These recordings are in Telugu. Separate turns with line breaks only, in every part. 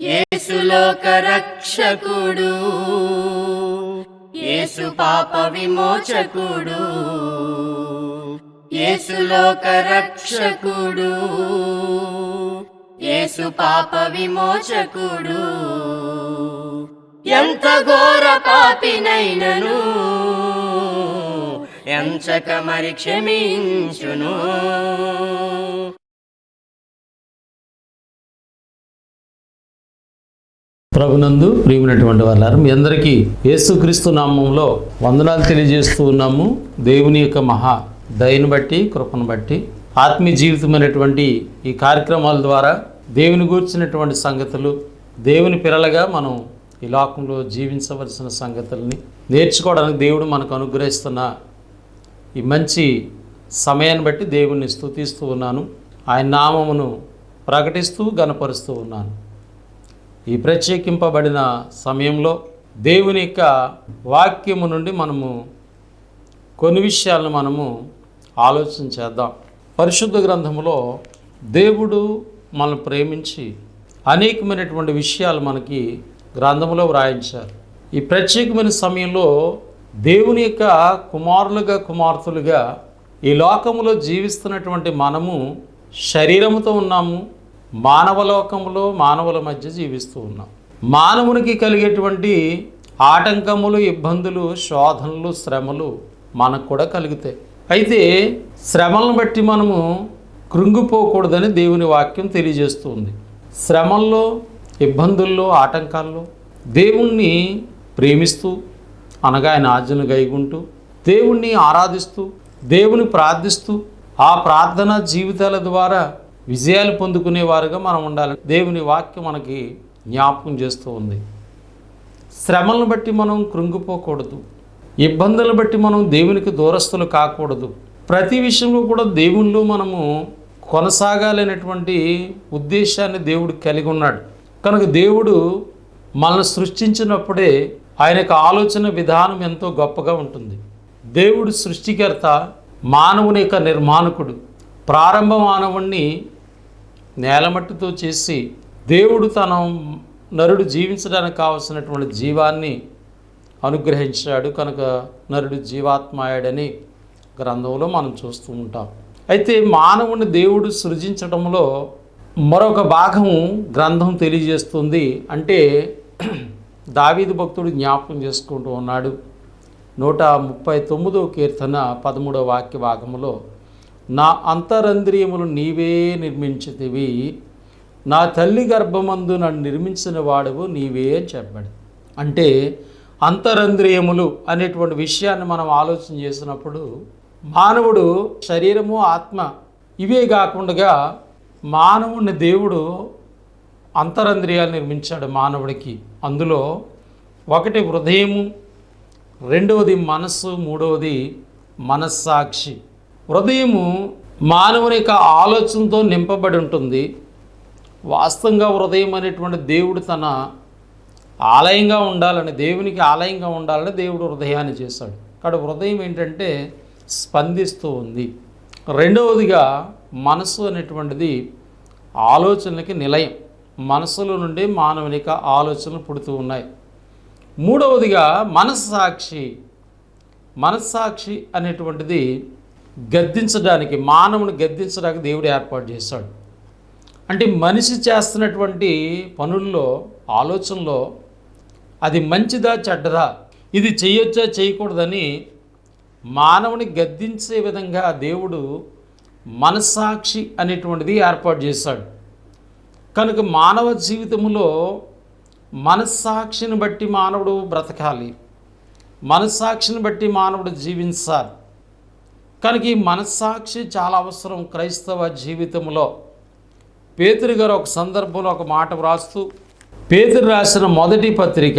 యేసు లోక రక్షకుడు, యేసు పాప విమోచకుడు, యేసు లోక రక్షకుడు, యేసు పాప విమోచకుడు. ఎంత ఘోర పాపినైనను ఎంచక మరి క్షమించును.
ప్రభునందు ప్రియమైనటువంటి వారు, మీ అందరికీ యేసుక్రీస్తు నామంలో వందనాలు తెలియజేస్తూ ఉన్నాము. దేవుని యొక్క మహా దయను బట్టి, కృపను బట్టి, ఆత్మీయ జీవితమైనటువంటి ఈ కార్యక్రమాల ద్వారా దేవుని గూర్చినటువంటి సంగతులు, దేవుని పిల్లలుగా మనం ఈ లోకంలో జీవించవలసిన సంగతుల్ని నేర్చుకోవడానికి దేవుడు మనకు అనుగ్రహిస్తున్న ఈ మంచి సమయాన్ని బట్టి దేవుణ్ణి స్తుతిస్తూ ఉన్నాను. ఆయన నామమును ప్రకటిస్తూ గణపరుస్తూ ఉన్నాను. ఈ ప్రత్యేకింపబడిన సమయంలో దేవుని యొక్క వాక్యము నుండి మనము కొన్ని విషయాలను మనము ఆలోచన చేద్దాం. పరిశుద్ధ గ్రంథములో దేవుడు మనల్ని ప్రేమించి అనేకమైనటువంటి విషయాలు మనకి గ్రంథములో వ్రాయించారు. ఈ ప్రత్యేకమైన సమయంలో దేవుని యొక్క కుమారులుగా, కుమార్తెలుగా ఈ లోకములో జీవిస్తున్నటువంటి మనము శరీరముతో ఉన్నాము. మానవలోకంలో మానవుల మధ్య జీవిస్తూ ఉన్నాం. మానవునికి కలిగేటువంటి ఆటంకములు, ఇబ్బందులు, శోధనలు, శ్రమలు మనకు కూడా కలుగుతాయి. అయితే శ్రమలను బట్టి మనము కృంగిపోకూడదని దేవుని వాక్యం తెలియజేస్తుంది. శ్రమల్లో, ఇబ్బందుల్లో, ఆటంకాల్లో దేవుణ్ణి ప్రేమిస్తూ, అనగా ఆయన ఆజ్ఞను గైకుంటూ, దేవుణ్ణి ఆరాధిస్తూ, దేవుని ప్రార్థిస్తూ, ఆ ప్రార్థనా జీవితాల ద్వారా విజయాలు పొందుకునేవారుగా మనం ఉండాలని దేవుని వాక్యం మనకి జ్ఞాపకం చేస్తూ ఉంది. శ్రమలను బట్టి మనం కృంగిపోకూడదు. ఇబ్బందులను బట్టి మనం దేవునికి దూరస్తులు కాకూడదు. ప్రతి విషయంలో కూడా దేవునిలో మనము కొనసాగాలనేటువంటి ఉద్దేశాన్ని దేవుడు కలిగి ఉన్నాడు. కనుక దేవుడు మనల్ని సృష్టించినప్పుడే ఆయన యొక్క ఆలోచన విధానం ఎంతో గొప్పగా ఉంటుంది. దేవుడు సృష్టికర్త, మానవుని యొక్క నిర్మాణకుడు. ప్రారంభ మానవుణ్ణి నేలమట్టితో చేసి దేవుడు తన నరుడు జీవించడానికి కావలసినటువంటి జీవాన్ని అనుగ్రహించాడు. కనుక నరుడు జీవాత్మాయుడని గ్రంథంలో మనం చూస్తూ ఉంటాం. అయితే మానవుని దేవుడు సృజించడంలో మరొక భాగం గ్రంథం తెలియజేస్తుంది. అంటే దావీదు భక్తుడు జ్ఞాపకం చేసుకుంటూ ఉన్నాడు. 139వ కీర్తన 13వ వాక్య భాగంలో, నా అంతరంద్రియములు నీవే నిర్మించితివి, నా తల్లి గర్భమందు నన్ను నిర్మించిన వాడవు నీవే అని చెప్పాడు. అంటే అంతరంద్రియములు అనేటువంటి విషయాన్ని మనం ఆలోచన చేసినప్పుడు మానవుడు శరీరము, ఆత్మ ఇవే కాకుండా మానవుని దేవుడు అంతరంద్రియాలు నిర్మించాడు మానవుడికి. అందులో ఒకటి హృదయము, రెండవది మనస్సు, మూడవది మనస్సాక్షి. హృదయము మానవుని యొక్క ఆలోచనతో నింపబడి ఉంటుంది. వాస్తవంగా హృదయం అనేటువంటి దేవుడు తన ఆలయంగా ఉండాలని, దేవునికి ఆలయంగా ఉండాలని దేవుడు హృదయాన్ని చేశాడు. ఇక్కడ హృదయం ఏంటంటే స్పందిస్తూ ఉంది. రెండవదిగా మనస్సు అనేటువంటిది ఆలోచనలకి నిలయం. మనస్సులో నుండి మానవుని యొక్క ఆలోచనలు పుడుతూ ఉన్నాయి. మూడవదిగా మనస్సాక్షి. మనస్సాక్షి అనేటువంటిది గద్దించడానికి, మానవుని గద్దించడానికి దేవుడు ఏర్పాటు చేశాడు. అంటే మనిషి చేస్తున్నటువంటి పనుల్లో, ఆలోచనలో అది మంచిదా చెడ్డదా, ఇది చేయొచ్చా చేయకూడదని మానవుని గద్దించే విధంగా దేవుడు మనస్సాక్షి అనేటువంటిది ఏర్పాటు చేశాడు. కనుక మానవ జీవితంలో మనస్సాక్షిని బట్టి మానవుడు బ్రతకాలి, మనస్సాక్షిని బట్టి మానవుడు జీవించాలి. కనుక ఈ మనస్సాక్షి చాలా అవసరం క్రైస్తవ జీవితంలో. పేతురు గారు ఒక సందర్భంలో ఒక మాట వ్రాస్తూ, పేతురు రాసిన మొదటి పత్రిక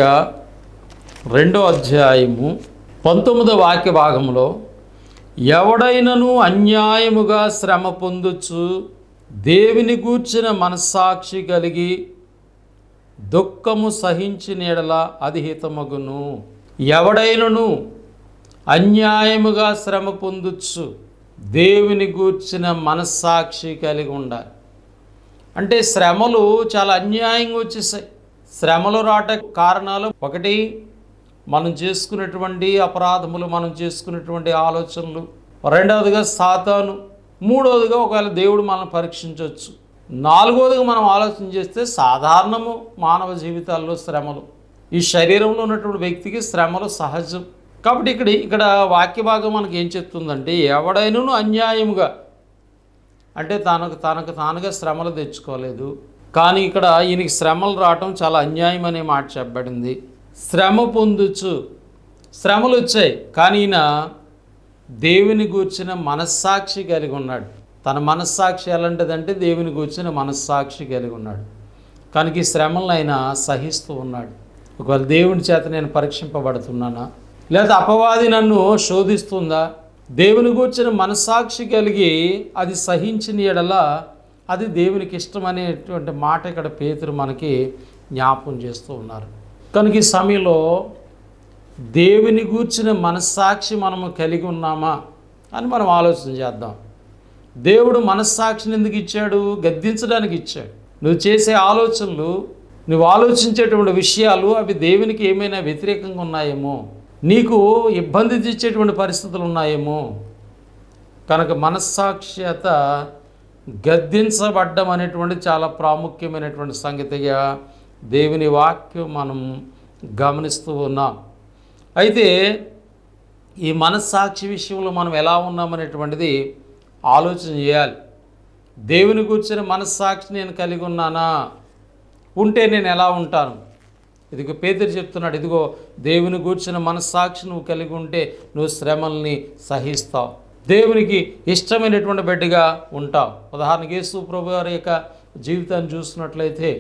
2వ అధ్యాయము 19వ వాక్య భాగంలో, ఎవడైనను అన్యాయముగా శ్రమ పొందుచు దేవుని గూర్చిన మనస్సాక్షి కలిగి దుఃఖము సహించిన ఎడల అది హితమగును. ఎవడైనను అన్యాయముగా శ్రమ పొందుచు దేవుని గూర్చిన మనస్సాక్షి కలిగి ఉండాలి. అంటే శ్రమలు చాలా అన్యాయంగా వచ్చేసాయి. శ్రమలు రాట కారణాలు ఒకటి, మనం చేసుకున్నటువంటి అపరాధములు, మనం చేసుకున్నటువంటి ఆలోచనలు. రెండవదిగా సాతాను. మూడవదిగా ఒకవేళ దేవుడు మనల్ని పరీక్షించవచ్చు. నాలుగవదిగా మనం ఆలోచన చేస్తే సాధారణము మానవ జీవితాల్లో శ్రమలు. ఈ శరీరంలో ఉన్నటువంటి వ్యక్తికి శ్రమలు సహజం. కాబట్టి ఇక్కడ వాక్య భాగం మనకి ఏం చెప్తుందంటే, ఎవడైనను అన్యాయముగా అంటే తనకు తానుగా శ్రమలు తెచ్చుకోలేదు, కానీ ఇక్కడ ఈయనకి శ్రమలు రావటం చాలా అన్యాయం అనే మాట చెప్పబడింది. శ్రమ పొందుచు, శ్రమలు వచ్చాయి, కానీ ఈయన దేవుని గూర్చిన మనస్సాక్షి కలిగి ఉన్నాడు. తన మనస్సాక్షి ఎలాంటిదంటే దేవుని గూర్చిన మనస్సాక్షి కలిగి ఉన్నాడు. కనుక ఈ శ్రమలను ఆయన సహిస్తూ ఉన్నాడు. ఒకవేళ దేవుని చేత నేను పరీక్షింపబడుతున్నానా, లేదా అపవాది నన్ను శోధిస్తుందా, దేవుని గూర్చిన మనస్సాక్షి కలిగి అది సహించిన ఎడల అది దేవునికి ఇష్టం అనేటువంటి మాట ఇక్కడ పేతురు మనకి జ్ఞాపకం చేస్తూ ఉన్నారు. కనుక ఈ సమయంలో దేవుని గూర్చిన మనస్సాక్షి మనము కలిగి ఉన్నామా అని మనం ఆలోచన చేద్దాం. దేవుడు మనస్సాక్షిని ఎందుకు ఇచ్చాడు? గద్దించడానికి ఇచ్చాడు. నువ్వు చేసే ఆలోచనలు, నువ్వు ఆలోచించేటువంటి విషయాలు అవి దేవునికి ఏమైనా వ్యతిరేకంగా ఉన్నాయేమో, నీకు ఇబ్బంది తెచ్చేటువంటి పరిస్థితులు ఉన్నాయేమో. కనుక మనస్సాక్షిత గద్దించబడ్డం అనేటువంటి చాలా ప్రాముఖ్యమైనటువంటి సంగతిగా దేవుని వాక్యం మనం గమనిస్తూ ఉన్నాం. అయితే ఈ మనస్సాక్షి విషయంలో మనం ఎలా ఉన్నామనేటువంటిది ఆలోచన చేయాలి. దేవుని కూర్చిన మనస్సాక్షి నేను కలిగి ఉన్నానా? ఉంటే నేను ఎలా ఉంటాను? ఇదిగో పేతురు చెప్తున్నాడు, ఇదిగో దేవుని గూర్చిన మనస్సాక్షి నువ్వు కలిగి ఉంటే నువ్వు శ్రమల్ని సహిస్తావు, దేవునికి ఇష్టమైనటువంటి బిడ్డగా ఉంటావు. ఉదాహరణకి యేసు ప్రభు వారి యొక్క జీవితాన్ని చూసినట్లయితే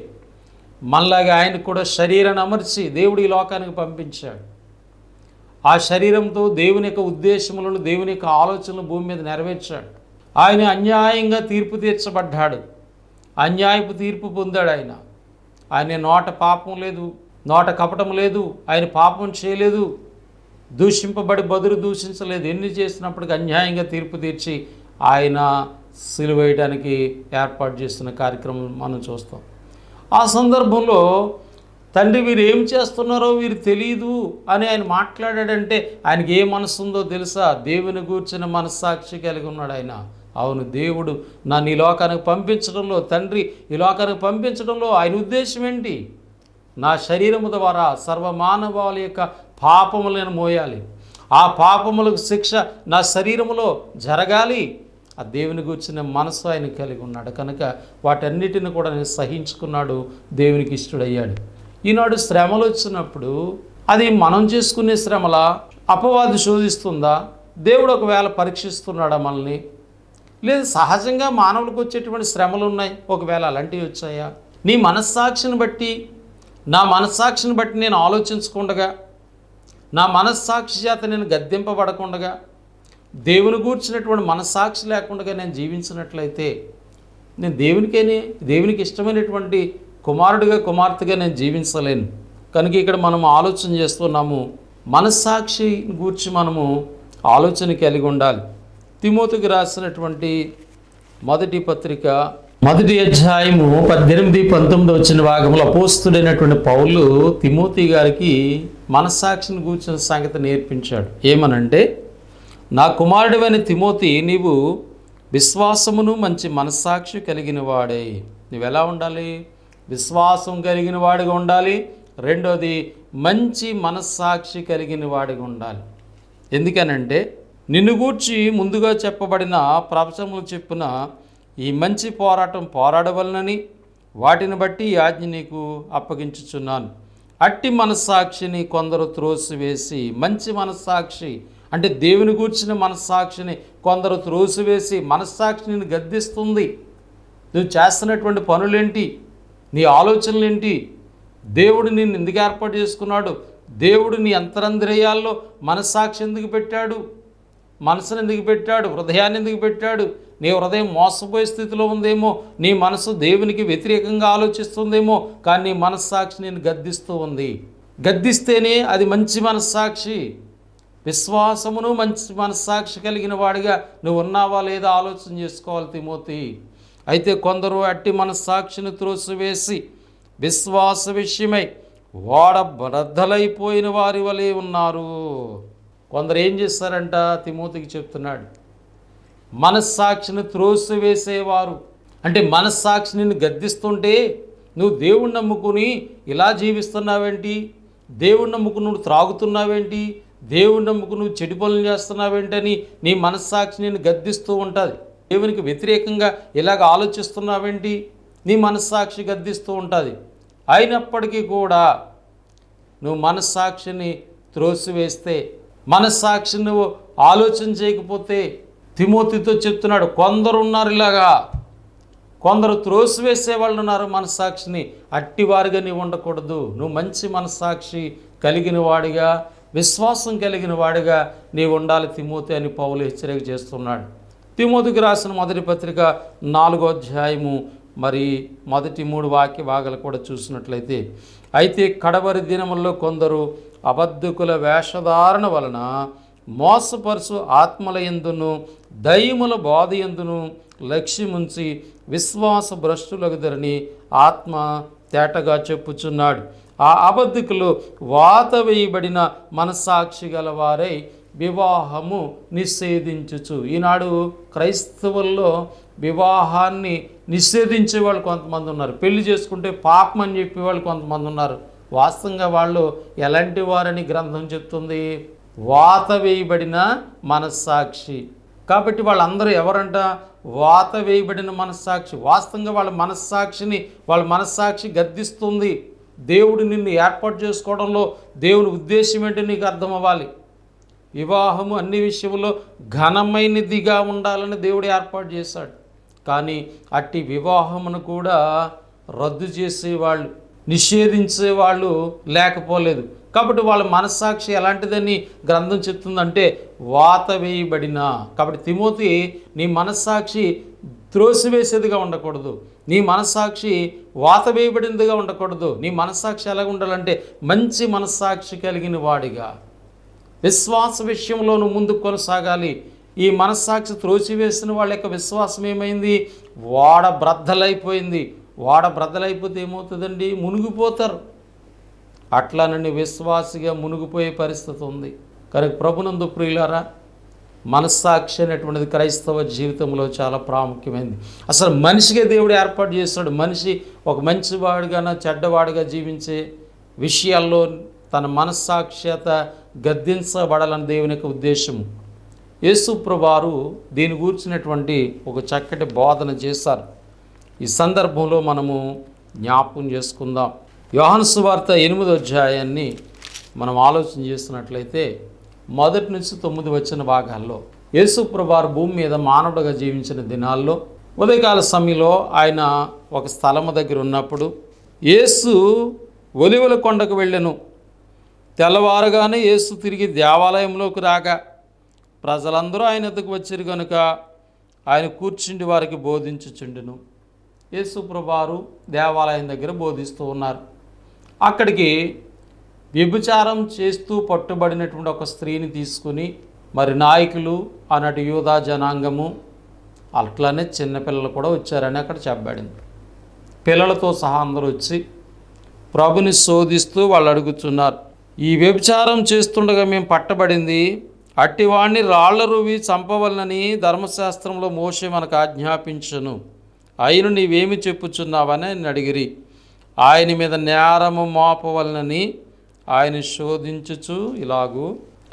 మనలాగా ఆయన కూడా శరీరాన్ని అమర్చి దేవుడు ఈ లోకానికి పంపించాడు. ఆ శరీరంతో దేవుని యొక్క ఉద్దేశములను, దేవుని యొక్క ఆలోచనలు భూమి మీద నెరవేర్చాడు. ఆయన అన్యాయంగా తీర్పు తీర్చబడ్డాడు, అన్యాయపు తీర్పు పొందాడు. ఆయన నోట పాపం లేదు, నోట కపటం లేదు, ఆయన పాపం చేయలేదు, దూషింపబడి బదులు దూషించలేదు. ఎన్ని చేసినప్పటికీ అన్యాయంగా తీర్పు తీర్చి ఆయన సిలువ వేయడానికి ఏర్పాటు చేస్తున్న కార్యక్రమం మనం చూస్తాం. ఆ సందర్భంలో తండ్రి వీరు ఏం చేస్తున్నారో వీరు తెలియదు అని ఆయన మాట్లాడాడంటే ఆయనకి ఏ మనసు ఉందో తెలుసా? దేవుని గూర్చిన మనస్సాక్షి కలిగి ఉన్నాడు ఆయన. అవును, దేవుడు నన్ను ఈ లోకానికి పంపించడంలో, తండ్రి ఈ లోకానికి పంపించడంలో ఆయన ఉద్దేశం ఏంటి? నా శరీరము ద్వారా సర్వమానవాళి యొక్క పాపములను మోయాలి, ఆ పాపములకు శిక్ష నా శరీరములో జరగాలి. ఆ దేవుని గూర్చిన మనసు ఆయన కలిగి ఉన్నాడు. కనుక వాటన్నిటిని కూడా నేను సహించుకున్నాడు, దేవునికి ఇష్టడయ్యాడు. ఈనాడు శ్రమలు వచ్చినప్పుడు అది మనం చేసుకునే శ్రమలా, అపవాది శోధిస్తుందా, దేవుడు ఒకవేళ పరీక్షిస్తున్నాడా మనల్ని, లేదు సహజంగా మానవులకు వచ్చేటువంటి శ్రమలు ఉన్నాయి, ఒకవేళ అలాంటివి వచ్చాయా? నీ మనస్సాక్షిని బట్టి, నా మనస్సాక్షిని బట్టి నేను ఆలోచించకుండగా, నా మనస్సాక్షి చేత నేను గద్దెంపబడకుండగా, దేవుని గూర్చినటువంటి మనస్సాక్షి లేకుండా నేను జీవించినట్లయితే నేను దేవునికి ఇష్టమైనటువంటి కుమారుడిగా, కుమార్తెగా నేను జీవించలేను. కనుక ఇక్కడ మనం ఆలోచన చేస్తున్నాము, మనస్సాక్షి గూర్చి మనము ఆలోచన కలిగి ఉండాలి. తిమోతికి రాసినటువంటి మొదటి పత్రిక 1వ అధ్యాయము 18-19 వచ్చిన భాగంలో అపోస్తుడైనటువంటి పౌలు తిమోతి గారికి మనస్సాక్షిని గూర్చిన సంగతి నేర్పించాడు. ఏమనంటే, నా కుమారుడివైన తిమోతి, నీవు విశ్వాసమును మంచి మనస్సాక్షి కలిగిన వాడే. నువ్వెలా ఉండాలి? విశ్వాసం కలిగిన వాడిగా ఉండాలి. రెండోది, మంచి మనస్సాక్షి కలిగిన వాడిగా ఉండాలి. ఎందుకనంటే నిన్ను గూర్చి ముందుగా చెప్పబడిన ప్రవచనములు చెప్పున ఈ మంచి పోరాటం పోరాడవలనని వాటిని బట్టి ఈ ఆజ్ఞ నీకు అప్పగించుచున్నాను. అట్టి మనస్సాక్షిని కొందరు త్రోసివేసి, మంచి మనస్సాక్షి అంటే దేవుని గూర్చిన మనస్సాక్షిని కొందరు త్రోసివేసి, మనస్సాక్షిని గద్దిస్తుంది. నువ్వు చేస్తున్నటువంటి పనులేంటి, నీ ఆలోచనలేంటి, దేవుడు నిన్ను ఎందుకు ఏర్పాటు చేసుకున్నాడు, దేవుడు నీ అంతరంద్రియాల్లో మనస్సాక్షి ఎందుకు పెట్టాడు, మనసును ఎందుకు పెట్టాడు, హృదయాన్ని ఎందుకు పెట్టాడు? నీ హృదయం మోసపోయే స్థితిలో ఉందేమో, నీ మనసు దేవునికి వ్యతిరేకంగా ఆలోచిస్తుందేమో, కానీ నీ మనస్సాక్షి నేను గద్దిస్తూ ఉంది. గద్దిస్తేనే అది మంచి మనస్సాక్షి. విశ్వాసమును మంచి మనస్సాక్షి కలిగిన వాడిగా నువ్వు ఉన్నావా లేదా ఆలోచన చేసుకోవాలి తిమోతి. అయితే కొందరు అట్టి మనస్సాక్షిని త్రోసివేసి విశ్వాస విషయమై ఓడ బద్దలైపోయిన వారి వలె ఉన్నారు. కొందరు ఏం చేస్తారంట, తిమోతికి చెప్తున్నాడు, మనస్సాక్షిని త్రోసివేసేవారు. అంటే మనస్సాక్షిని గద్దిస్తుంటే నువ్వు దేవుణ్ణి నమ్ముకుని ఇలా జీవిస్తున్నావేంటి, దేవుణ్ణి నమ్ముకుని నువ్వు త్రాగుతున్నావేంటి, దేవుణ్ణి నమ్ముకుని నువ్వు చెడు పనులు చేస్తున్నావేంటని నీ మనస్సాక్షి నేను గద్దిస్తూ ఉంటుంది. దేవునికి వ్యతిరేకంగా ఇలాగ ఆలోచిస్తున్నావేంటి, నీ మనస్సాక్షి గద్దిస్తూ ఉంటుంది. అయినప్పటికీ కూడా నువ్వు మనస్సాక్షిని త్రోసివేస్తే, మనస్సాక్షిని నువ్వు ఆలోచన చేయకపోతే, తిమోతితో చెప్తున్నాడు, కొందరు ఉన్నారు ఇలాగా, కొందరు త్రోసివేసే వాళ్ళు ఉన్నారు మనస్సాక్షిని. అట్టివారిగా నీవు ఉండకూడదు. నువ్వు మంచి మనస్సాక్షి కలిగిన వాడిగా, విశ్వాసం కలిగిన వాడిగా నీవు ఉండాలి తిమోతి అని పౌలు హెచ్చరిక చేస్తున్నాడు. తిమోతికి రాసిన మొదటి పత్రిక 4వ అధ్యాయము మరి మొదటి 3 వాక్య భాగాలు కూడా చూసినట్లయితే, అయితే కడవరి దినముల్లో కొందరు అబద్ధకుల వేషధారణ వలన మోసపరుచు ఆత్మల యందును దయ్యముల బోధ యందును లక్ష్యముంచి విశ్వాస భ్రష్టులగుదరని ఆత్మ తేటగా చెప్పుచున్నాడు. ఆ అబద్ధికులు వాత వేయబడిన మనస్సాక్షి గల వారై వివాహము నిషేధించుచు. ఈనాడు క్రైస్తవుల్లో వివాహాన్ని నిషేధించే వాళ్ళు కొంతమంది ఉన్నారు. పెళ్లి చేసుకుంటే పాపం అని చెప్పే వాళ్ళు కొంతమంది ఉన్నారు. వాస్తవంగా వాళ్ళు ఎలాంటి వారని గ్రంథం చెప్తుంది, వాత వేయబడిన మనస్సాక్షి. కాబట్టి వాళ్ళందరూ ఎవరంట, వాత వేయబడిన మనస్సాక్షి. వాస్తవంగా వాళ్ళ మనస్సాక్షి గద్దిస్తుంది. దేవుడు నిన్ను ఏర్పాటు చేసుకోవడంలో దేవుని ఉద్దేశం ఏంటో నీకు అర్థం అవ్వాలి. వివాహము అన్ని విషయంలో ఘనమైనదిగా ఉండాలని దేవుడు ఏర్పాటు చేశాడు. కానీ అట్టి వివాహమును కూడా రద్దు చేసేవాళ్ళు, నిషేధించేవాళ్ళు లేకపోలేదు. కాబట్టి వాళ్ళ మనస్సాక్షి ఎలాంటిదని గ్రంథం చెప్తుందంటే వాత వేయబడిన. కాబట్టి తిమోతి, నీ మనస్సాక్షి త్రోసివేసేదిగా ఉండకూడదు, నీ మనస్సాక్షి వాత వేయబడినదిగా ఉండకూడదు. నీ మనస్సాక్షి ఎలాగ ఉండాలంటే మంచి మనస్సాక్షి కలిగిన వాడిగా, విశ్వాస విషయంలో నువ్వు ముందుకు కొనసాగాలి. ఈ మనస్సాక్షి త్రోసివేసిన వాళ్ళ యొక్క విశ్వాసం ఏమైంది, ఓడ బ్రద్దలైపోయింది. ఓడ బ్రద్దలైపోతే ఏమవుతుందండి, మునిగిపోతారు. అట్లానని విశ్వాసిగా మునిగిపోయే పరిస్థితి ఉంది. కనుక ప్రభునందు ప్రియులారా, మనస్సాక్షి అనేటువంటిది క్రైస్తవ జీవితంలో చాలా ప్రాముఖ్యమైనది. అసలు మనిషిగా దేవుడు ఏర్పాటు చేస్తాడు. మనిషి ఒక మంచివాడిగా చెడ్డవాడిగా జీవించే విషయాల్లో తన మనస్సాక్షిత గద్దించబడాలని దేవుని యొక్క ఉద్దేశము. యేసు ప్రభువారు దీని గురించినటువంటి ఒక చక్కటి బోధన చేశారు. ఈ సందర్భంలో మనము జ్ఞాపకం చేసుకుందాం. యోహాను సువార్త 8వ అధ్యాయాన్ని మనం ఆలోచన చేస్తున్నట్లయితే 1 నుంచి 9 వచ్చిన భాగాల్లో యేసు ప్రభువారు భూమి మీద మానవుడిగా జీవించిన దినాల్లో ఉదయకాల సమయంలో ఆయన ఒక స్థలము దగ్గర ఉన్నప్పుడు యేసు ఒలివల కొండకు వెళ్ళెను. తెల్లవారుగానే యేసు తిరిగి దేవాలయంలోకి రాగా ప్రజలందరూ ఆయన ఎద్దకు వచ్చిరు కనుక ఆయన కూర్చుండి వారికి బోధించుచుండెను. యేసు ప్రభువారు దేవాలయం దగ్గర బోధిస్తూ ఉన్నారు. అక్కడికి వ్యభిచారం చేస్తూ పట్టుబడినటువంటి ఒక స్త్రీని తీసుకుని మరి నాయకులు అన్నటి యూదా జనాంగము అట్లానే చిన్నపిల్లలు కూడా వచ్చారని అక్కడ చెప్పబడింది. పిల్లలతో సహా అందరూ వచ్చి ప్రభుని శోధిస్తూ వాళ్ళు అడుగుతున్నారు, ఈ వ్యభిచారం చేస్తుండగా మేము పట్టబడింది, అట్టివాణ్ణి రాళ్ల రువి చంపవలనని ధర్మశాస్త్రంలో మోషే మనకు ఆజ్ఞాపించను, అయిన నీవేమి చెప్పుచున్నావని ఆయన అడిగిరి. ఆయన మీద నేరము మోపవలనని ఆయన శోధించుచు ఇలాగూ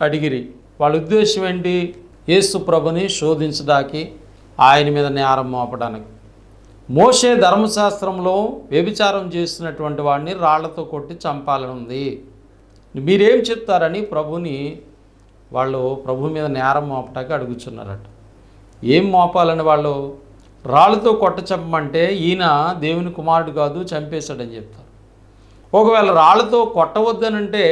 అడిగిరి. వాళ్ళ ఉద్దేశం ఏంటి, యేసు ప్రభుని శోధించడానికి, ఆయన మీద నేరం మోపడానికి. మోషే ధర్మశాస్త్రంలో వ్యభిచారం చేసినటువంటి వాడిని రాళ్లతో కొట్టి చంపాలని ఉంది, మీరేం చెప్తారని ప్రభుని వాళ్ళు ప్రభు మీద నేరం మోపటానికి అడుగుతున్నారట. ఏం మోపాలని వాళ్ళు రాళ్ళతో కొట్ట చంపమంటే ఈయన దేవుని కుమారుడు కాదు, చంపేశాడని చెప్తారు. ఒకవేళ రాళ్ళతో కొట్టవద్దనంటే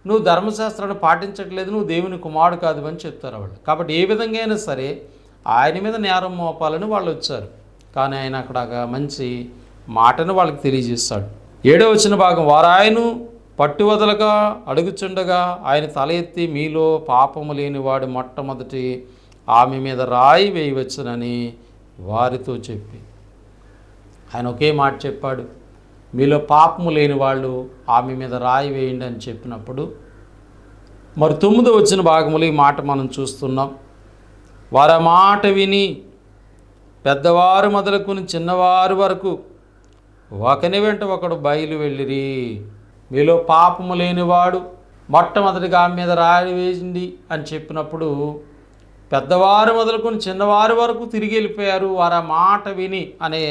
నువ్వు ధర్మశాస్త్రాన్ని పాటించట్లేదు, నువ్వు దేవుని కుమారుడు కాదు అని చెప్తారు వాళ్ళు. కాబట్టి ఏ విధంగా అయినా సరే ఆయన మీద నేరం మోపాలని వాళ్ళు వచ్చారు. కానీ ఆయన అక్కడ మంచి మాటను వాళ్ళకి తెలియజేస్తాడు. 7వ వచన భాగం, వారాయను పట్టువదలక అడుగుచుండగా ఆయన తల ఎత్తి, మీలో పాపము లేనివాడు మొట్టమొదటి ఆమె మీద రాయి వేయవచ్చునని వారితో చెప్పి. ఆయన ఒకే మాట చెప్పాడు, మీలో పాపము లేని వాళ్ళు ఆమె మీద రాయి వేయండి అని చెప్పినప్పుడు మరి 9వ వచ్చిన భాగములు ఈ మాట మనం చూస్తున్నాం. వారు ఆ మాట విని పెద్దవారు మొదలుకొని చిన్నవారు వరకు ఒకని వెంట ఒకడు బయలు వెళ్ళిరి. మీలో పాపము లేనివాడు మొట్టమొదటిగా ఆమె మీద రాయి వేయండి అని చెప్పినప్పుడు పెద్దవారు మొదలుకొని చిన్నవారు వరకు తిరిగి వెళ్ళిపోయారు. వారు ఆ మాట విని అనే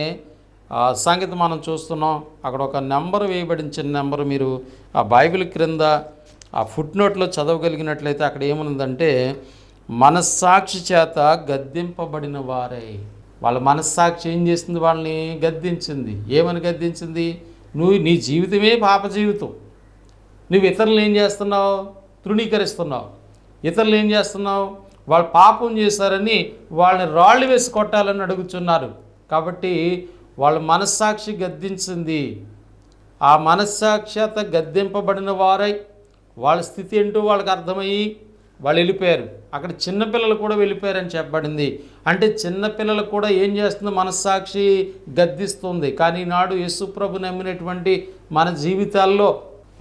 సంగతి మనం చూస్తున్నాం. అక్కడ ఒక నెంబర్ వేయబడిన చిన్న నెంబరు మీరు ఆ బైబిల్ క్రింద ఆ ఫుట్ నోట్లో చదవగలిగినట్లయితే అక్కడ ఏముందంటే, మనస్సాక్షి చేత గద్దింపబడిన వారై. వాళ్ళ మనస్సాక్షి ఏం చేసింది? వాళ్ళని గద్దించింది. ఏమని గద్దించింది? నీ జీవితమే పాప జీవితం, నువ్వు ఇతరులు ఏం చేస్తున్నావు? తృణీకరిస్తున్నావు. ఇతరులు ఏం చేస్తున్నావు? వాళ్ళు పాపం చేశారని వాళ్ళని రాళ్ళు వేసి కొట్టాలని అడుగుతున్నారు. కాబట్టి వాళ్ళ మనస్సాక్షి గద్దించింది. ఆ మనస్సాక్షిత గద్దింపబడిన వారై వాళ్ళ స్థితి ఏంటో వాళ్ళకి అర్థమయ్యి వాళ్ళు వెళ్ళిపోయారు. అక్కడ చిన్నపిల్లలు కూడా వెళ్ళిపోయారని చెప్పబడింది. అంటే చిన్నపిల్లలు కూడా ఏం చేస్తుంది? మనస్సాక్షి గద్దిస్తుంది. కానీ ఈనాడు యేసుప్రభు నమ్మినటువంటి మన జీవితాల్లో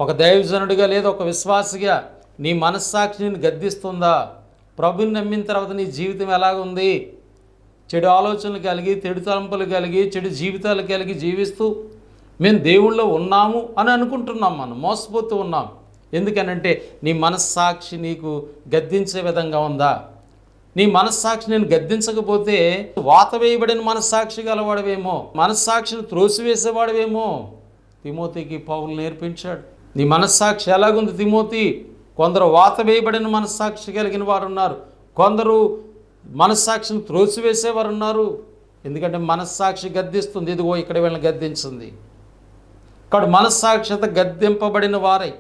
ఒక దైవజనుడిగా లేదా ఒక విశ్వాసిగా నీ మనస్సాక్షిని గద్దిస్తుందా? ప్రభుని నమ్మిన తర్వాత నీ జీవితం ఎలాగుంది? చెడు ఆలోచనలు కలిగి, చెడు తలంపులు కలిగి, చెడు జీవితాలు కలిగి జీవిస్తూ మేము దేవుళ్ళో ఉన్నాము అని అనుకుంటున్నాం. మనం మోసపోతూ ఉన్నాం. ఎందుకనంటే నీ మనస్సాక్షి నీకు గద్దించే విధంగా ఉందా? నీ మనస్సాక్షి నేను గద్దించకపోతే వాత వేయబడిన మనస్సాక్షి గలవాడవేమో, మనస్సాక్షిని త్రోసివేసేవాడవేమో. తిమోతికి పౌలు నేర్పించాడు. నీ మనస్సాక్షి ఎలాగుంది తిమోతి? కొందరు వాత వేయబడిన మనస్సాక్షి కలిగిన వారు ఉన్నారు, కొందరు మనస్సాక్షిని త్రోసివేసేవారు ఉన్నారు. ఎందుకంటే మనస్సాక్షి గద్దిస్తుంది. ఇదిగో ఇక్కడ వీళ్ళని గద్దించింది. కాబట్టి మనస్సాక్షిత గద్దింపబడిన వారై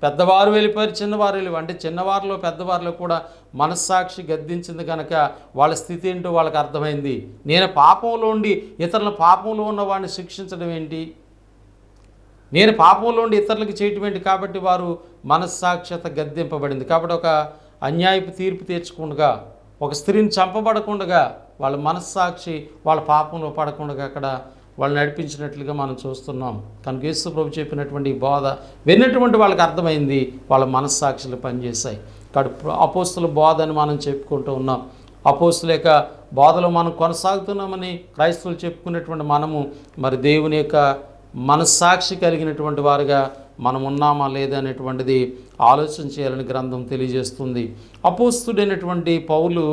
పెద్దవారు వెళ్ళిపోయారు, చిన్నవారు వెళ్ళిపోయారు. అంటే చిన్నవారిలో పెద్దవారిలో కూడా మనస్సాక్షి గద్దించింది కనుక వాళ్ళ స్థితి ఏంటో వాళ్ళకి అర్థమైంది. నేను పాపంలో ఉండి ఇతరుల పాపంలో ఉన్న వాడిని శిక్షించడం ఏంటి? నేను పాపంలో ఉండి ఇతరులకు చేయటం ఏంటి? కాబట్టి వారు మనస్సాక్షిత గద్దింపబడింది. కాబట్టి ఒక అన్యాయపు తీర్పు తీర్చకుండా, ఒక స్త్రీని చంపబడకుండా, వాళ్ళ మనస్సాక్షి వాళ్ళ పాపంలో పడకుండా అక్కడ వాళ్ళు నడిపించినట్లుగా మనం చూస్తున్నాం. కనుక యేసు ప్రభు చెప్పినటువంటి బోధ విన్నటువంటి వాళ్ళకి అర్థమైంది, వాళ్ళ మనస్సాక్షులు పనిచేశాయి. కాబట్టి అపోస్తుల బోధ అని మనం చెప్పుకుంటూ ఉన్నాం. అపోస్తుల యొక్క బోధలో మనం కొనసాగుతున్నామని క్రైస్తవులు చెప్పుకునేటువంటి మనము మరి దేవుని యొక్క మనస్సాక్షి కలిగినటువంటి వారుగా మనం ఉన్నామా లేదా అనేటువంటిది ఆలోచన చేయాలని గ్రంథం తెలియజేస్తుంది. అపోస్తుడైనటువంటి పౌలు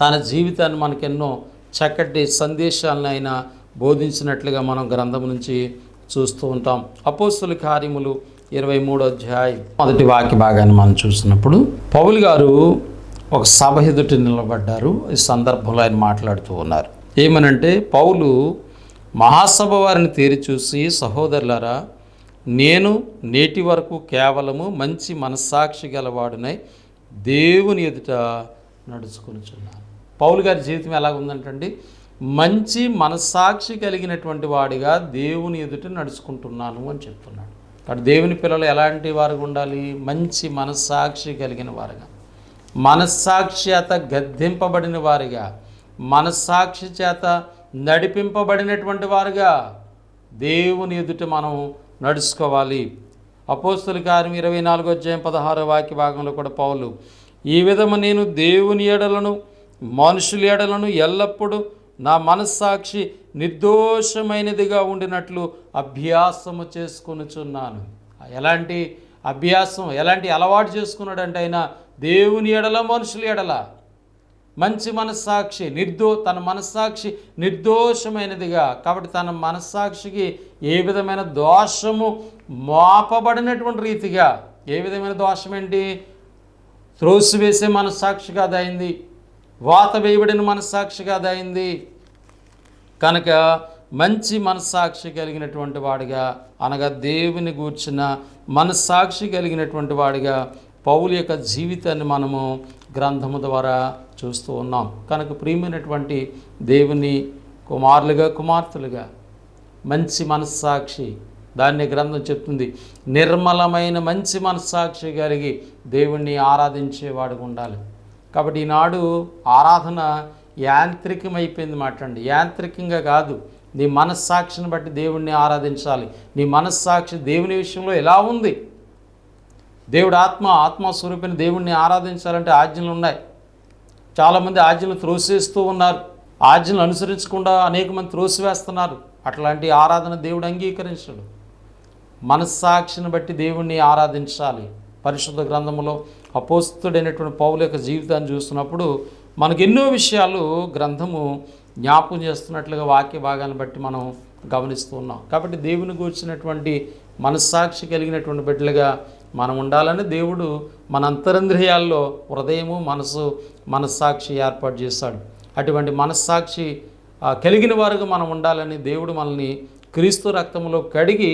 తన జీవితాన్ని మనకెన్నో చక్కటి సందేశాలను ఆయన బోధించినట్లుగా మనం గ్రంథం నుంచి చూస్తూ ఉంటాం. అపోస్తుల కార్యములు 23వ అధ్యాయం 1వ వాక్య భాగాన్ని మనం చూసినప్పుడు పౌలు గారు ఒక సభ ఎదుట నిలబడ్డారు. ఈ సందర్భంలో ఆయన మాట్లాడుతూ ఉన్నారు. ఏమనంటే, పౌలు మహాసభ వారిని తేరి చూసి, సహోదరులారా, నేను నేటి వరకు కేవలము మంచి మనస్సాక్షి గలవాడునై దేవుని ఎదుట నడుచుకొనుచున్నాను. పౌలు గారి జీవితం ఎలాగుందంటండి? మంచి మనస్సాక్షి కలిగినటువంటి వాడిగా దేవుని ఎదుట నడుచుకుంటున్నాను అని చెప్తున్నాడు. కాబట్టి దేవుని పిల్లలు ఎలాంటి వారుగా ఉండాలి? మంచి మనస్సాక్షి కలిగిన వారుగా, మనస్సాక్షి చేత గద్దింపబడిన వారిగా, మనస్సాక్షి చేత నడిపింపబడినటువంటి వారుగా దేవుని ఎదుట మనం నడుచుకోవాలి. అపోస్తుల కార్యం 24వ అధ్యాయం 16వ వాక్య భాగంలో కూడా పౌలు, ఈ విధము నేను దేవుని ఎడలను మనుషుల ఎడలను ఎల్లప్పుడూ నా మనస్సాక్షి నిర్దోషమైనదిగా ఉండినట్లు అభ్యాసము చేసుకొనుచున్నాను. ఎలాంటి అభ్యాసం, ఎలాంటి అలవాటు చేసుకున్నాడంటే ఆయన దేవుని ఎడల మనుషుల ఎడల మంచి మనస్సాక్షి, తన మనస్సాక్షి నిర్దోషమైనదిగా. కాబట్టి తన మనస్సాక్షికి ఏ విధమైన దోషము మోపబడినటువంటి రీతిగా, ఏ విధమైన దోషం ఏంటి? త్రోసివేసే మనస్సాక్షిగా అదైంది, వాత వేయబడిన మనస్సాక్షిగా అదైంది. కనుక మంచి మనస్సాక్షి కలిగినటువంటి వాడిగా, అనగా దేవుని గూర్చిన మనస్సాక్షి కలిగినటువంటి వాడిగా పౌలు యొక్క జీవితాన్ని మనము గ్రంథము ద్వారా చూస్తూ ఉన్నాం. కనుక ప్రియమైనటువంటి దేవుని కుమారులుగా, కుమార్తెలుగా మంచి మనస్సాక్షి, దాన్ని గ్రంథం చెప్తుంది, నిర్మలమైన మంచి మనస్సాక్షి కలిగి దేవుణ్ణి ఆరాధించేవాడుగా ఉండాలి. కాబట్టి ఈనాడు ఆరాధన యాంత్రికమైపోయింది మాట అండి. యాంత్రికంగా కాదు, నీ మనస్సాక్షిని బట్టి దేవుణ్ణి ఆరాధించాలి. నీ మనస్సాక్షి దేవుని విషయంలో ఎలా ఉంది? దేవుడు ఆత్మస్వరూపిని దేవుణ్ణి ఆరాధించాలంటే ఆజ్ఞలు ఉన్నాయి. చాలామంది ఆజ్ఞలు త్రోసివేస్తూ ఉన్నారు. ఆజ్ఞలు అనుసరించకుండా అనేక మంది త్రోసివేస్తున్నారు. అట్లాంటి ఆరాధన దేవుడు అంగీకరించడు. మనస్సాక్షిని బట్టి దేవుణ్ణి ఆరాధించాలి. పరిశుద్ధ గ్రంథంలో అపోస్తుడైనటువంటి పౌలు యొక్క జీవితాన్ని చూస్తున్నప్పుడు మనకు ఎన్నో విషయాలు గ్రంథము జ్ఞాపకం చేస్తున్నట్లుగా వాక్య భాగాన్ని బట్టి మనం గమనిస్తూ ఉన్నాం. కాబట్టి దేవుని గూర్చినటువంటి మనస్సాక్షి కలిగినటువంటి బిడ్డలుగా మనం ఉండాలని దేవుడు మన అంతరంద్రియాల్లో హృదయము, మనస్సాక్షి ఏర్పాటు చేశాడు. అటువంటి మనస్సాక్షి కలిగిన వారుగా మనం ఉండాలని దేవుడు మనల్ని క్రీస్తు రక్తంలో కడిగి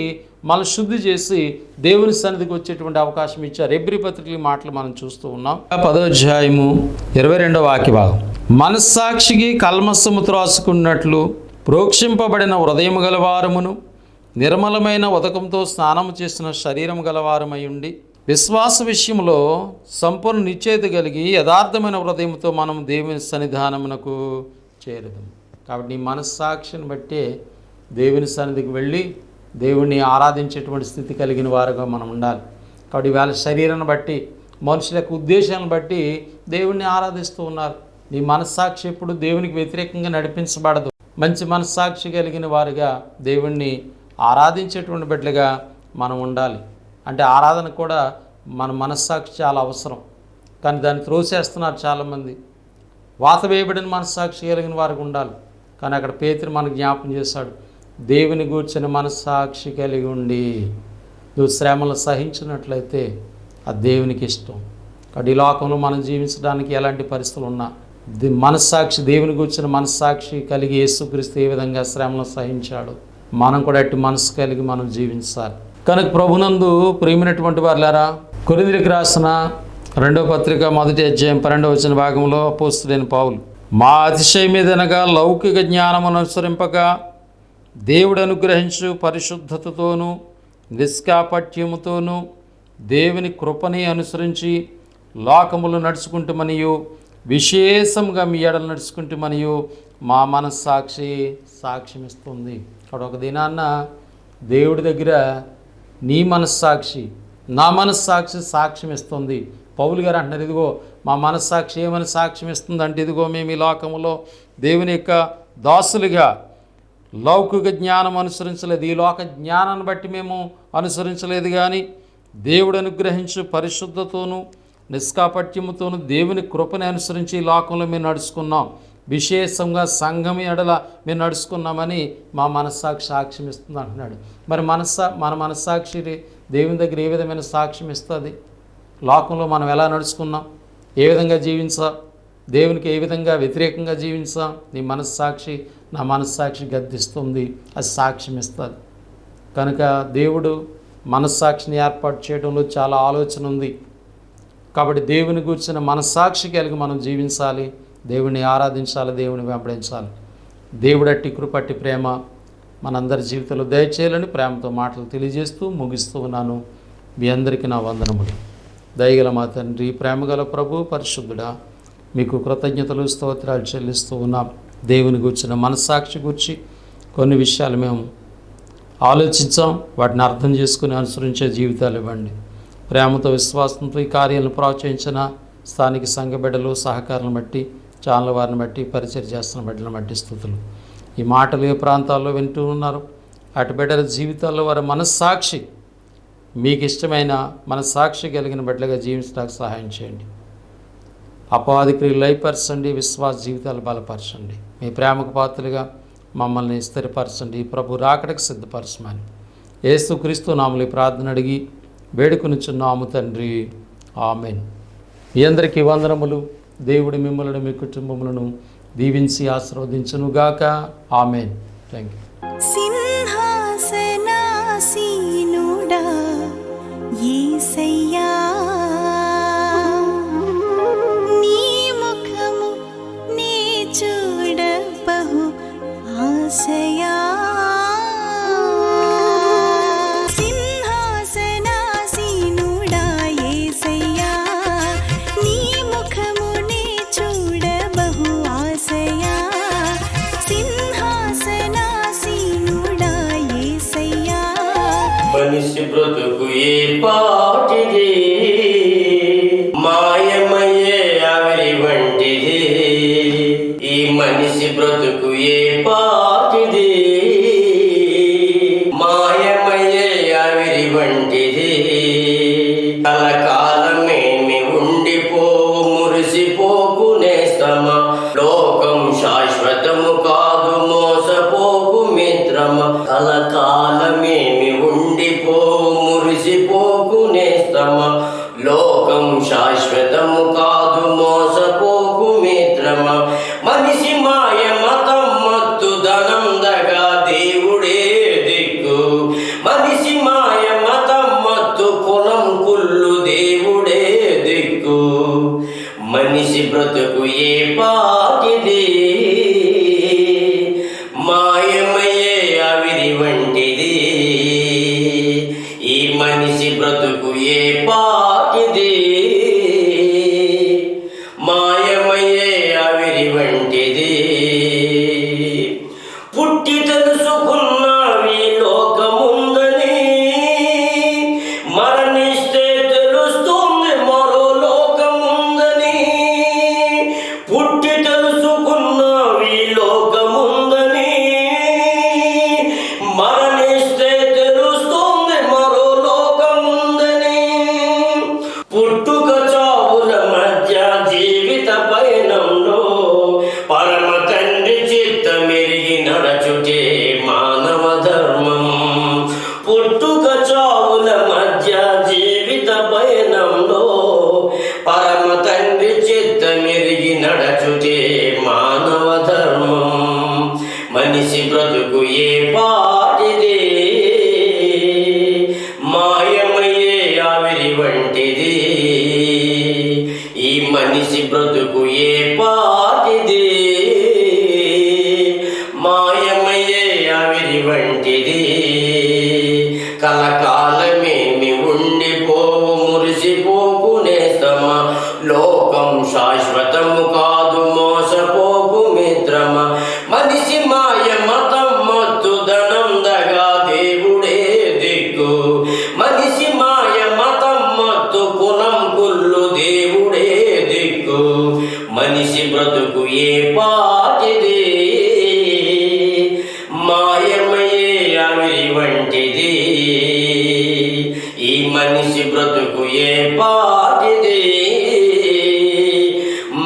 మన శుద్ధి చేసి దేవుని సన్నిధికి వచ్చేటువంటి అవకాశం ఇచ్చారు. ఎబ్రీ పత్రికల మాటలు మనం చూస్తూ ఉన్నాం. 10వ అధ్యాయము 22వ వాక్య భాగం. మనస్సాక్షికి కల్మసము త్రాసుకున్నట్లు ప్రోక్షింపబడిన హృదయం గలవారమును నిర్మలమైన ఉదకంతో స్నానము చేసిన శరీరం గలవారమై ఉండి విశ్వాస విషయంలో సంపూర్ణ నిశ్చయిత కలిగి యథార్థమైన హృదయంతో మనం దేవుని సన్నిధానమునకు చేరుదాం. కాబట్టి నీ మనస్సాక్షిని బట్టే దేవుని సన్నిధికి వెళ్ళి దేవుణ్ణి ఆరాధించేటువంటి స్థితి కలిగిన వారుగా మనం ఉండాలి. కాబట్టి వాళ్ళ శరీరాన్ని బట్టి, మనుషుల యొక్క ఉద్దేశాలను బట్టి దేవుణ్ణి ఆరాధిస్తూ ఉన్నారు. నీ మనస్సాక్షి ఎప్పుడు దేవునికి వ్యతిరేకంగా నడిపించబడదు. మంచి మనస్సాక్షి కలిగిన వారుగా దేవుణ్ణి ఆరాధించేటువంటి బిడ్డలుగా మనం ఉండాలి. అంటే ఆరాధన కూడా మన మనస్సాక్షి చాలా అవసరం, కానీ దాన్ని త్రోసేస్తున్నారు చాలామంది. వాత వేయబడిన మనస్సాక్షి కలిగిన వారికి ఉండాలి. కానీ అక్కడ పేతురు మనకు జ్ఞాపకం చేశాడు, దేవుని గూర్చిన మనస్సాక్షి కలిగి ఉండి నువ్వు శ్రమలు సహించినట్లయితే అది దేవునికి ఇష్టం. కాబట్టి ఈ లోకంలో మనం జీవించడానికి ఎలాంటి పరిస్థితులు ఉన్నా మనస్సాక్షి, దేవుని గూర్చిన మనస్సాక్షి కలిగి యేసుక్రీస్తు ఏ విధంగా శ్రమలు సహించాడు, మనం కూడా అట్టి మనసు కలిగి మనం జీవించాలి. కనుక ప్రభునందు ప్రియమైనటువంటి వారులారా, కొరింథీయులకు రాసిన 2వ పత్రిక 1వ అధ్యాయం 12వ వచన భాగంలో అపోస్తలుడైన పౌలు, మా అతిశయమేదనగా లౌకిక జ్ఞానమును అనుసరింపక దేవుడు అనుగ్రహించు పరిశుద్ధతతోనూ నిష్కాపట్యముతోనూ దేవుని కృపని అనుసరించి లోకములు నడుచుకుంటామనియు విశేషంగా మీ ఎడలు నడుచుకుంటామనియు మా మనస్సాక్షి సాక్ష్యమిస్తుంది. అక్కడ ఒక దినాన్న దేవుడి దగ్గర నీ మనస్సాక్షి, నా మనస్సాక్షి సాక్ష్యం ఇస్తుంది. పౌలు గారు అంటున్నారు, ఇదిగో మా మనస్సాక్షి ఏమని సాక్ష్యం ఇస్తుంది అంటే, ఇదిగో మేము ఈ లోకంలో దేవుని యొక్క దాసులుగా లౌకిక జ్ఞానం అనుసరించలేదు, ఈ లోక జ్ఞానాన్ని బట్టి మేము అనుసరించలేదు, కానీ దేవుడు అనుగ్రహించు పరిశుద్ధతోనూ నిష్కాపట్యముతోనూ దేవుని కృపని అనుసరించి ఈ లోకంలో మేము నడుచుకున్నాం, విశేషంగా సంఘం ఎడల మేము నడుచుకున్నామని మా మనస్సాక్షి సాక్ష్యం ఇస్తుంది అంటున్నాడు. మరి మన మనస్సాక్షి దేవుని దగ్గర ఏ విధమైన సాక్ష్యం ఇస్తుంది? లోకంలో మనం ఎలా నడుచుకున్నాం, ఏ విధంగా జీవించాం, దేవునికి ఏ విధంగా వ్యతిరేకంగా జీవించాం, నీ మనస్సాక్షి నా మనస్సాక్షి గద్దిస్తుంది, అది సాక్ష్యం ఇస్తుంది. కనుక దేవుడు మనస్సాక్షిని ఏర్పాటు చేయడంలో చాలా ఆలోచన ఉంది. కాబట్టి దేవుని గూర్చిన మనస్సాక్షి కలిగి మనం జీవించాలి, దేవుని ఆరాధించాలి, దేవుని వెంబడించాలి. దేవుడు అట్టి కృపట్టి ప్రేమ మనందరి జీవితంలో దయచేయాలని ప్రేమతో మాటలు తెలియజేస్తూ ముగిస్తూ ఉన్నాను. మీ అందరికీ నా వందనములు. దయగల మా తండ్రి, ప్రేమగల ప్రభు, పరిశుద్ధుడా, మీకు కృతజ్ఞతలు స్తోత్రాలు చెల్లిస్తూ ఉన్నాం. దేవుని గూర్చిన మనస్సాక్షి గురించి కొన్ని విషయాలు మేము ఆలోచించాం, వాటిని అర్థం చేసుకుని అనుసరించే జీవితాలు ఇవ్వండి. ప్రేమతో విశ్వాసంతో ఈ కార్యాలను ప్రోత్సహించిన స్థానిక సంఘ బిడ్డలు సహకారాలను బట్టి, ఛానల్ వారిని బట్టి, పరిచయం చేస్తున్న బిడ్డలను బట్టి స్తుతులు. ఈ మాటలు ఏ ప్రాంతాల్లో వింటూ ఉన్నారు అటు బిడ్డల జీవితాల్లో వారి మనస్సాక్షి మీకు ఇష్టమైన మనస్సాక్షి కలిగిన బిడ్డలుగా జీవించడానికి సహాయం చేయండి. అపవాది క్రియలు లయపరచండి, విశ్వాస జీవితాలు బలపరచండి. మీ ప్రేమకు పాత్రలుగా మమ్మల్ని స్థిరపరచండి. ప్రభు రాకడకు సిద్ధపరచమని యేసుక్రీస్తు నామములో ప్రార్థన అడిగి వేడుకొనుచున్నాము తండ్రి, ఆమేన్. మీ అందరికీ వందనములు. దేవుడు మిమ్మల్ని మీ కుటుంబములను దీవించి ఆశీర్వదించునుగాక. ఆమేన్. Thank you.
సింహాసనాసీనుడా యేసయ్యా, నీ ముఖము నే చూడ బహు ఆశయా. సింహాసనాసీనుడా యేసయ్యా, నీ ముఖము నే చూడ బహు ఆశయా. సింహాసనాసీ
మనిషి బ్రతుకు ఏ పాటిది, మాయమయ్యే ఆవిరి వంటిది. ఈ మనిషి బ్రతుకు ఏ పాటిది, మాయమయ్యే ఆవిరి వంటిది. కలకాలమేమి ఉండిపోవు మురిసిపోకు నేస్తమా, లోకం శాశ్వతము కాదు మోసపోకు మిత్రమా. కలకాలమేమి ఉండిపోవు మురిసిపోకు నేస్తమా, లోకం శాశ్వతము కాదు మోసపోకు మిత్రమా. మనిషి మాయ మతం మత్తు ధనం దగా దేవుడే దిక్కు, మనిషి మాయ మతం మత్తు కులం కుళ్ళు దేవుడే దిక్కు. మనిషి బ్రతుకు ఏ పాటిది, మాయమయ్యే ఆవిరి వంటిది. ఈ మనిషి బ్రతుకు ఏ పాటిది, మాయమయ్యే ఆవిరి వంటిది. పుట్టి తెలుసుకున్నావి లోకముందని, మరణిస్తే తెలుస్తుంది మరో లోకముందని. పుట్టి తెలుసుకున్నావి లోకముందని, మరణిస్తే తెలుస్తుంది మరో లోకముందని. పుట్టుక చావుల మధ్య జీవిత పయనంలో పరమ తండ్రి చిత్తమెరిగి నడచుటే మానవ ధర్మం. పుట్టుక చావుల మధ్య జీవిత పయనంలో పరమ తండ్రి చిత్తమెరిగి నడచుటే మానవ ధర్మం. మనిషి బ్రతుకు ఏ పాటిది, మాయమయ్యే ఆవిరి వంటిది. ఈ మనిషి బ్రతుకు ఏ పాటిది, మాయమయ్యే ఆవిరి వంటిది. కలకాలమేమి ఉండిపోవు మురిసిపోకు నేస్తమా, లోకం శాశ్వతము కాదు మోసపోకు మిత్రమా. మనిషి మాయ మతం మత్తు ధనం దగా దేవుడే దిక్కు, మనిషి మాయ మతం మత్తు కులం కుళ్ళు దేవుడే దిక్కు. మనిషి బ్రతుకు ఏ పాటిది, మాయమయ్యే ఆవిరి వంటిది. ఈ మనిషి బ్రతుకు ఏ పాటిది,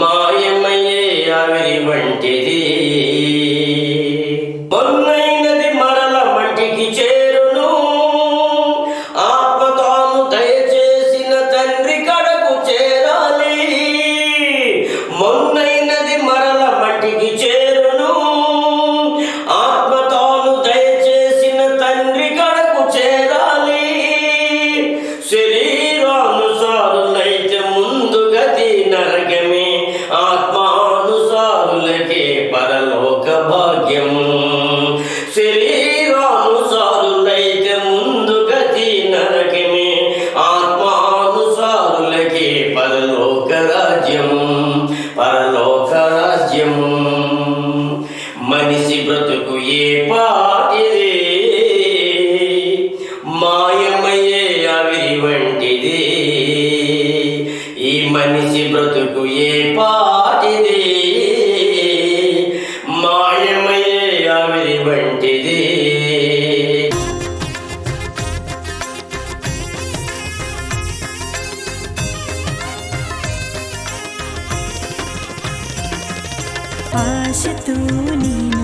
మాయమయ్యే ఆవిరి వంటిది. మొన్నైనది మరల మట్టికి చేరును, ఆత్మ తాను దయచేసిన తండ్రి కడకు చేరాలి. మొన్నైనది మరల మట్టికి చేరును, ఆత్మ తాను దయచేసిన తండ్రి కడకు చేరాలి. శరీరానుసారులైతే ముందు గతి నరకమే, ఆత్మానుసారులకే పరలోక భాగ్యము. శరీరానుసారులైతే ముందు గతి నరకమే, ఆత్మానుసారులకే పరలోక రాజ్యము, పరలోక రాజ్యము. మనిషి బ్రతుకు ఏ పాటిది, మాయమయ్యే ఆవిరి వంటిది. ఈ మనిషి బ్రతుకు ఏ పాటిది, మాయమయ్యే ఆవిరి వంటిది.
ఆశతో నేను